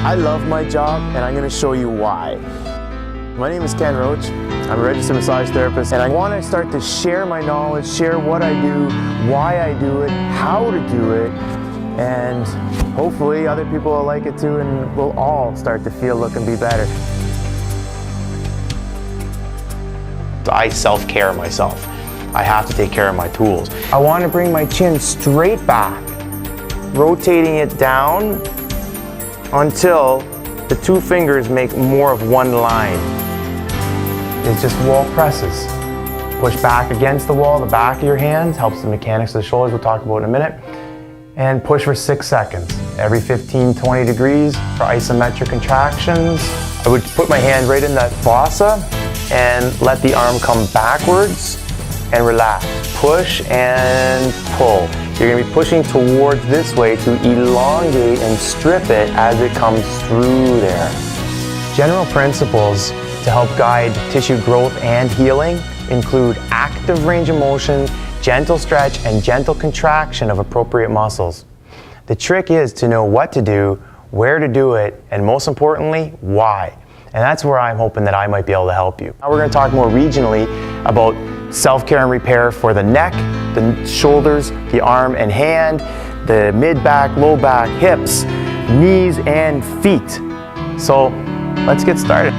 I love my job, and I'm going to show you why. My name is Ken Roche. I'm a registered massage therapist, and I want to start to share my knowledge, share what I do, why I do it, how to do it, and hopefully other people will like it too, and we'll all start to feel, look, and be better. I self-care myself. I have to take care of my tools. I want to bring my chin straight back, rotating it down until the two fingers make more of one line. It's just wall presses. Push back against the wall, the back of your hands, helps the mechanics of the shoulders, we'll talk about in a minute. And push for 6 seconds. Every 15-20 degrees for isometric contractions. I would put my hand right in that fossa and let the arm come backwards and relax. Push and pull. You're going to be pushing towards this way to elongate and strip it as it comes through there. General principles to help guide tissue growth and healing include active range of motion, gentle stretch, and gentle contraction of appropriate muscles. The trick is to know what to do, where to do it, and most importantly, why. And that's where I'm hoping that I might be able to help you. Now we're going to talk more regionally about self-care and repair for the neck, the shoulders, the arm and hand, the mid-back, low back, hips, knees, and feet. So let's get started.